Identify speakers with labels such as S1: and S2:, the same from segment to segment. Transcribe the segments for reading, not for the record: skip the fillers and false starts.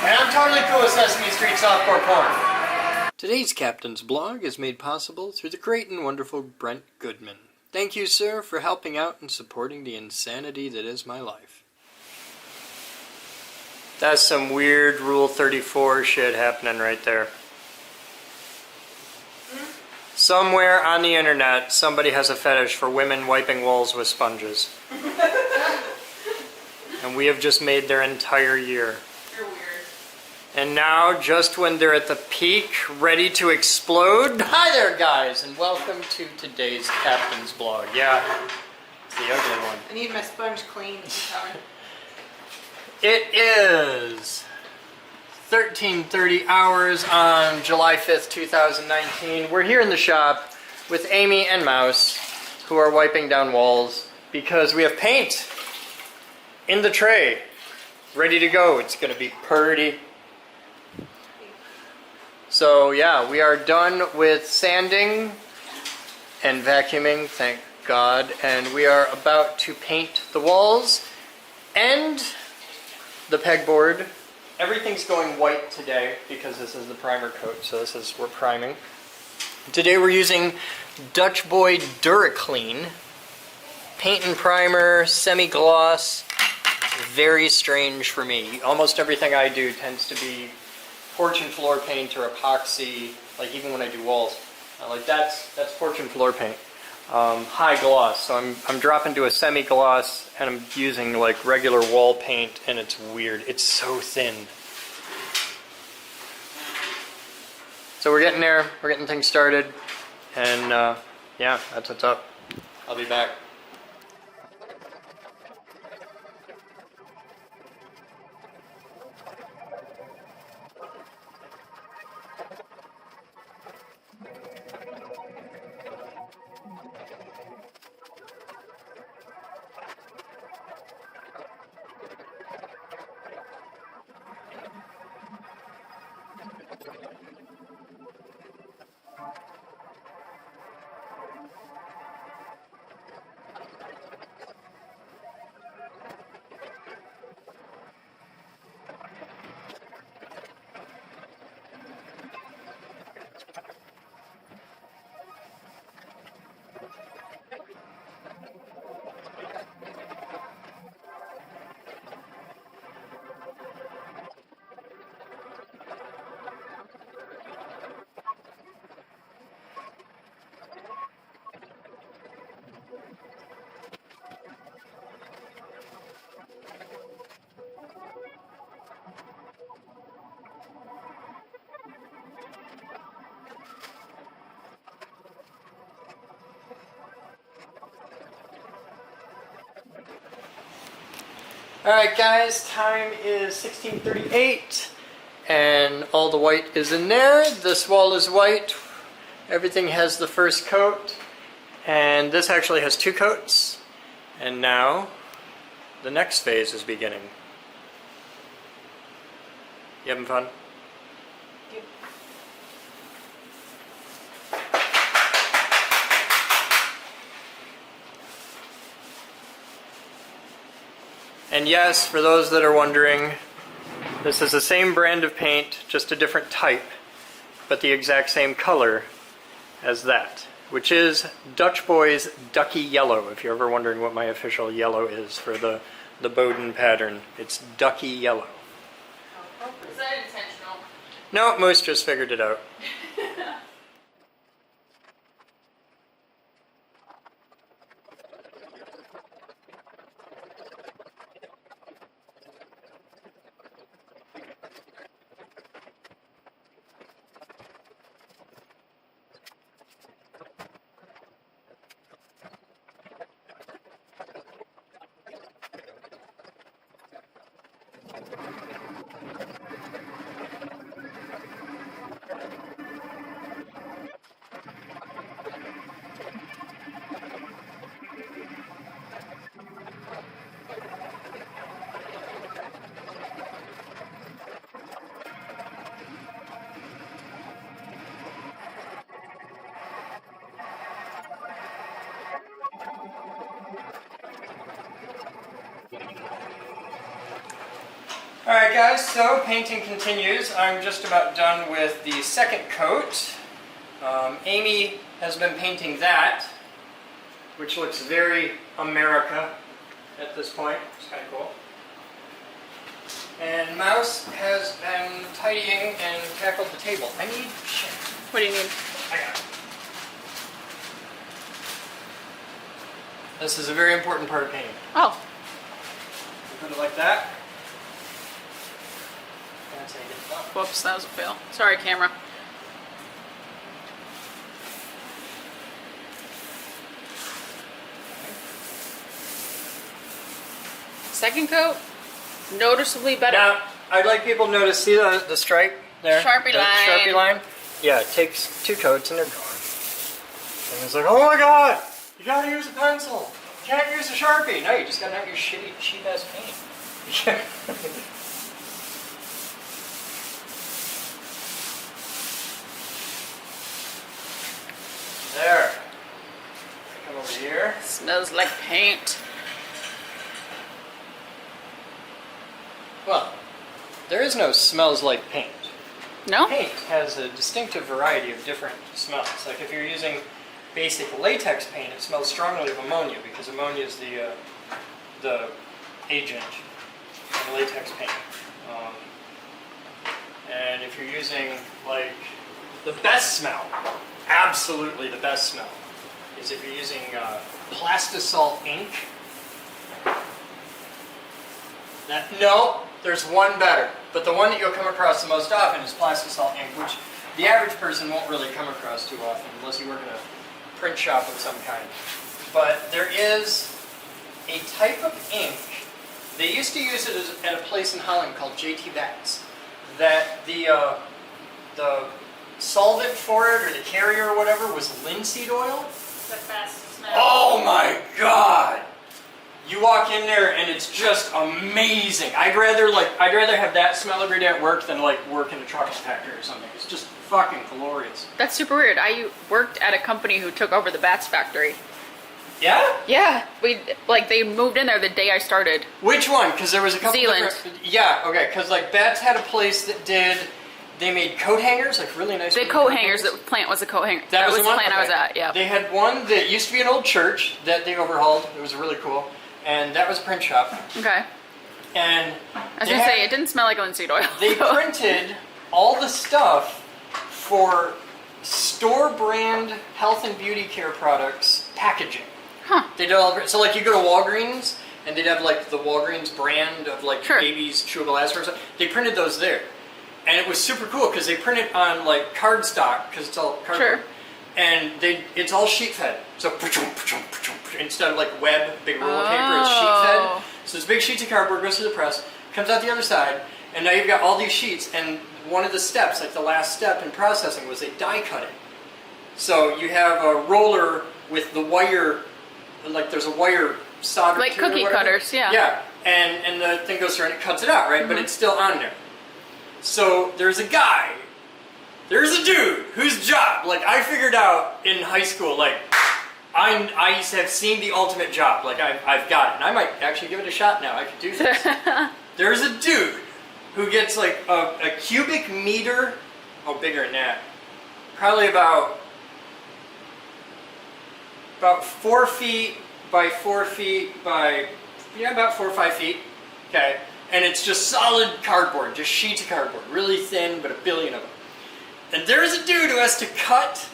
S1: And I'm totally cool with Sesame Street softcore porn.
S2: Today's Captain's blog is made possible through the great and wonderful Brent Goodman. Thank you, sir, for helping out and supporting the insanity that is my life. That's some weird Rule 34 shit happening right there. Somewhere on the internet, somebody has a fetish for women wiping walls with sponges. And we have just made their entire year.
S3: You're weird.
S2: And now, just when they're at the peak, ready to explode... Hi there, guys, and welcome to today's Captain's blog. Yeah, it's the ugly one.
S3: I need my sponge cleaned.
S2: It is 13:30 hours on July 5th, 2019. We're here in the shop with Amy and Mouse, who are wiping down walls because we have paint in the tray, ready to go. It's going to be pretty. So yeah, we are done with sanding and vacuuming, thank God, and we are about to paint the walls and the pegboard. Everything's going white today because this is the primer coat, so we're priming. Today we're using Dutch Boy Duraclean paint and primer, semi-gloss. Very strange for me. Almost everything I do tends to be porch and floor paint or epoxy, like even when I do walls. Like that's porch and floor paint. High gloss, so I'm dropping to a semi-gloss and I'm using like regular wall paint, and it's weird. It's so thin. So we're getting there, we're getting things started, and yeah, that's what's up. I'll be back. Alright guys, time is 16:38 and all the white is in there. This wall is white. Everything has the first coat, and this actually has two coats. And now the next phase is beginning. You having fun?
S3: Yep.
S2: And yes, for those that are wondering, this is the same brand of paint, just a different type, but the exact same color as that, which is Dutch Boy's Ducky Yellow. If you're ever wondering what my official yellow is for the Boden pattern, it's Ducky Yellow.
S3: Oh, is that intentional?
S2: No, Moose just figured it out. guys, so painting continues. I'm just about done with the second coat. Amy has been painting that, which looks very America at this point. It's kind of cool. And Mouse has been tidying and tackled the table. I need shit.
S3: What do you need?
S2: I got it. This is a very important part of painting.
S3: Oh.
S2: Put it like that. That's how you get it done.
S3: Whoops, that was a fail. Sorry, camera. Second coat, noticeably better.
S2: Now, I'd like people to notice, see the stripe there?
S3: Sharpie
S2: The
S3: line.
S2: Sharpie line? Yeah, it takes 2 coats and they're gone. And it's like, oh my god, you gotta use a pencil. You can't use a Sharpie. No, you just gotta not use shitty, cheap-ass paint. There. Come over here.
S3: Smells like paint.
S2: Well, there is no smells like paint.
S3: No?
S2: Paint has a distinctive variety of different smells. Like if you're using basic latex paint, it smells strongly of ammonia because ammonia is the agent in latex paint. And if you're using like the best smell, absolutely the best smell, is if you're using plastisol ink. No, there's one better, but the one that you'll come across the most often is plastisol ink, which the average person won't really come across too often unless you work in a print shop of some kind. But there is a type of ink. They used to use it at a place in Holland called J.T. Batt's. That the solvent for it, or the carrier or whatever, was linseed oil.
S3: The best smell.
S2: Oh my god! You walk in there and it's just amazing. I'd rather have that smell every day at work than like work in a chocolate factory or something. It's just fucking glorious.
S3: That's super weird. I worked at a company who took over the Bats factory.
S2: Yeah?
S3: Yeah, they moved in there the day I started.
S2: Which one? Because there was a couple
S3: Zealand.
S2: different... Yeah, okay, because like Bats had a place that they made coat hangers, like really nice
S3: The coat hangers, the plant was a coat hanger.
S2: That was
S3: the
S2: the one?
S3: plant I was
S2: Okay.
S3: at, yeah.
S2: They had one that used to be an old church that they overhauled. It was really cool. And that was a print shop.
S3: Okay.
S2: And
S3: I was going to say, it didn't smell like linseed oil.
S2: they printed all the stuff for store brand health and beauty care products packaging.
S3: Huh.
S2: They did all, so like you go to Walgreens and they'd have like the Walgreens brand of like
S3: Sure.
S2: baby's chewable aspirin or something. They printed those there. And it was super cool because they print it on like cardstock because it's all cardboard.
S3: Sure.
S2: And it's all sheet fed. So instead of like web, big roll of paper, it's sheet fed. So this big sheets of cardboard goes through the press, comes out the other side, and now you've got all these sheets. And one of the steps, like the last step in processing, was they die cut it. So you have a roller with the wire, like there's a wire soldered
S3: Like
S2: to it or
S3: cookie
S2: whatever.
S3: cutters, yeah.
S2: Yeah, and the thing goes through and it cuts it out, right? But it's still on there. So there's a dude whose job, like I figured out in high school, like I have seen the ultimate job, like I've got it. And I might actually give it a shot now, I could do this. There's a dude who gets like a cubic meter, oh bigger than that, probably about 4 feet by 4 feet by, yeah, about 4 or 5 feet, okay? And it's just solid cardboard, just sheets of cardboard, really thin, but a billion of them. And there's a dude who has to cut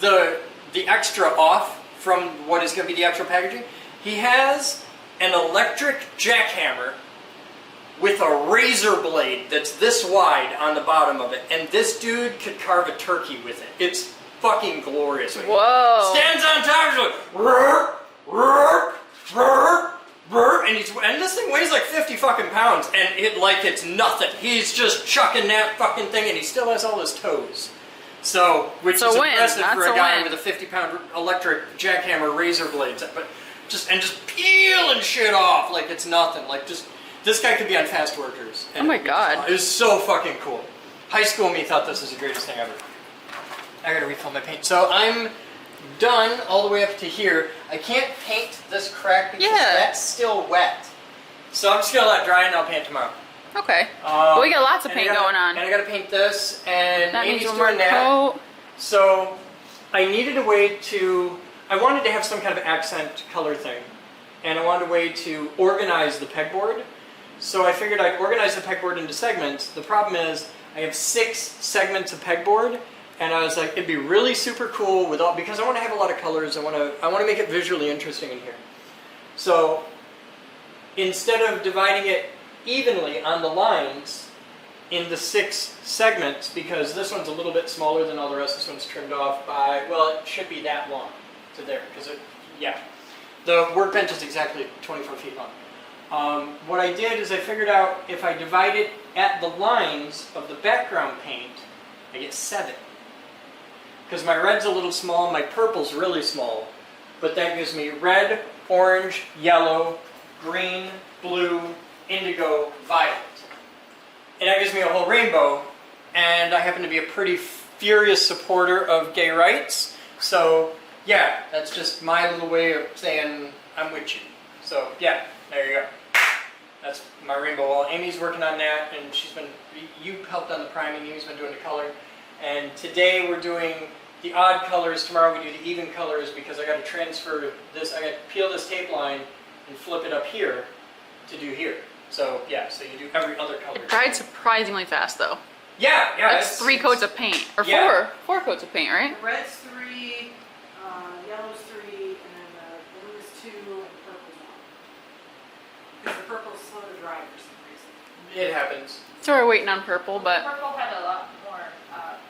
S2: the extra off from what is going to be the actual packaging. He has an electric jackhammer with a razor blade that's this wide on the bottom of it. And this dude could carve a turkey with it. It's fucking glorious.
S3: Whoa.
S2: Stands on top of it, like, rrr, rrr, rrr, and this thing weighs like 50 fucking pounds, and it's nothing. He's just chucking that fucking thing, and he still has all his toes. So, which is impressive for a guy with a 50-pound electric jackhammer razor blades, but just peeling shit off like it's nothing. Like this guy could be on Fast Workers.
S3: Oh my god.
S2: It was so fucking cool. High school me thought this was the greatest thing ever. I gotta refill my paint. So I'm done all the way up to here. I can't paint this crack because that's still wet. So I'm just gonna let it dry and I'll paint tomorrow.
S3: Okay. Well, we got lots of
S2: And
S3: paint going on.
S2: And I gotta paint this, and
S3: That means
S2: Amy's
S3: one more
S2: doing that.
S3: coat.
S2: So I needed a way to, I wanted to have some kind of accent color thing. And I wanted a way to organize the pegboard. So I figured I'd organize the pegboard into segments. The problem is I have 6 segments of pegboard, and I was like, it'd be really super cool with all, because I want to have a lot of colors. I want to make it visually interesting in here. So instead of dividing it evenly on the lines into 6 segments, because this one's a little bit smaller than all the rest, this one's trimmed off by, well, it should be that long to there, because it, yeah. The workbench is exactly 24 feet long. What I did is I figured out if I divide it at the lines of the background paint, I get 7. Because my red's a little small, my purple's really small, but that gives me red, orange, yellow, green, blue, indigo, violet. And that gives me a whole rainbow, and I happen to be a pretty furious supporter of gay rights, so yeah, that's just my little way of saying I'm with you. So yeah, there you go. That's my rainbow wall. Amy's working on that, and you helped on the priming, Amy's been doing the color. And today we're doing the odd colors, tomorrow we do the even colors, because I got to transfer this, I got to peel this tape line and flip it up here to do here. So yeah, so you do every other color.
S3: It dried surprisingly fast, though.
S2: Yeah,
S3: That's 3 coats of paint, or
S2: yeah.
S3: 4 coats of paint, right?
S4: The red's 3, yellow's 3, and then the blue is 2, and the purple's 1. Because the purple's slow to dry for some reason.
S2: It happens.
S3: So we're waiting on purple, but
S4: Purple had a lot more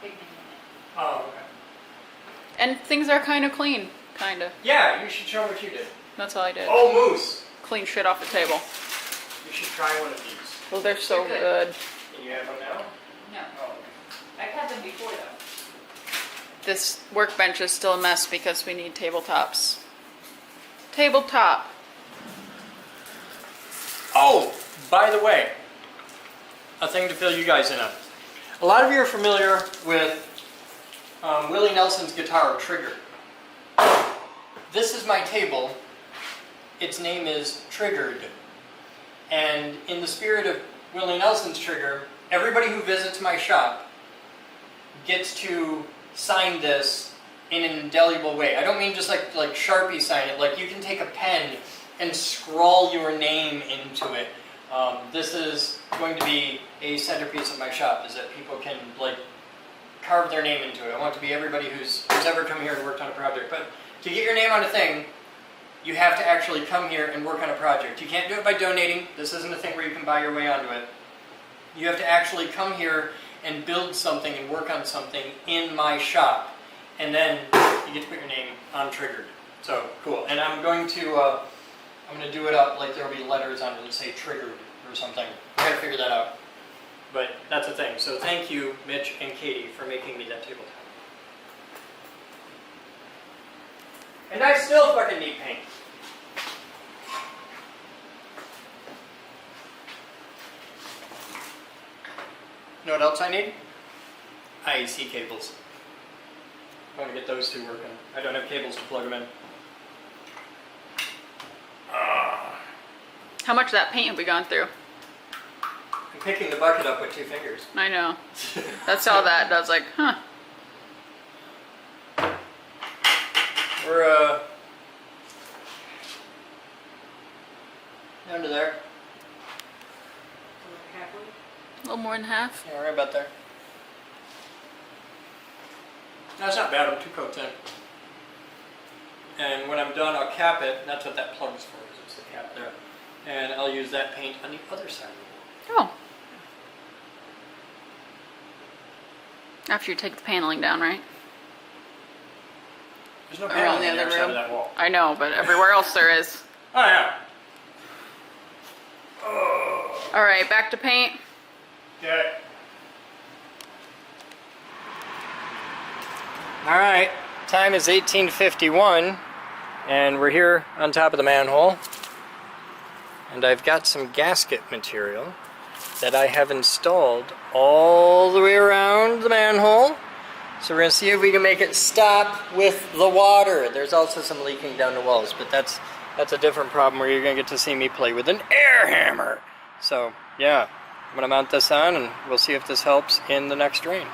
S4: pigment in it.
S2: Oh, okay.
S3: and things are kind of clean, kind of.
S2: Yeah, you should show what you did.
S3: That's all I did.
S2: Oh, moose.
S3: Clean shit off the table.
S2: You should try one of these.
S3: Well, they're so
S4: They're
S3: good.
S4: good.
S2: Can you have them now?
S4: No,
S2: Oh, okay.
S4: I've had them before though.
S3: This workbench is still a mess because we need tabletops. Tabletop.
S2: Oh, by the way, a thing to fill you guys in on. A lot of you are familiar with Willie Nelson's guitar, Trigger. This is my table. Its name is Triggered. And in the spirit of Willie Nelson's Trigger, everybody who visits my shop gets to sign this in an indelible way. I don't mean just like Sharpie sign it. Like you can take a pen and scrawl your name into it. This is going to be a centerpiece of my shop, is that people can like carve their name into it. I want it to be everybody who's ever come here and worked on a project. But to get your name on a thing, you have to actually come here and work on a project. You can't do it by donating. This isn't a thing where you can buy your way onto it. You have to actually come here and build something and work on something in my shop. And then you get to put your name on Triggered. So, cool. And I'm going to do it up like there'll be letters on it that say Triggered or something. I gotta figure that out. But that's the thing. So thank you, Mitch and Katie, for making me that tabletop. And I still fucking need paint. You know what else I need? IEC cables. I want to get those 2 working. I don't have cables to plug them in.
S3: How much of that paint have we gone through?
S2: I'm picking the bucket up with 2 fingers.
S3: I know. That's all that does. Like, huh.
S2: We're down to there.
S4: So like halfway.
S3: A little more than half.
S2: Yeah, right about there. That's not bad. I'm 2 coats in. And when I'm done, I'll cap it. That's what that plug's for, is it's the cap there. And I'll use that paint on the other side of the wall.
S3: Oh. After you take the paneling down, right?
S2: There's no
S3: Around
S2: panel
S3: the
S2: on the
S3: other
S2: other side
S3: room.
S2: of that wall.
S3: I know, but everywhere else there is.
S2: Oh, yeah.
S3: All right, back to paint.
S2: Okay. All right, time is 18:51, and we're here on top of the manhole. And I've got some gasket material that I have installed all the way around the manhole. So we're gonna see if we can make it stop with the water. There's also some leaking down the walls, but that's a different problem where you're gonna get to see me play with an air hammer. So yeah, I'm going to mount this on and we'll see if this helps in the next drain.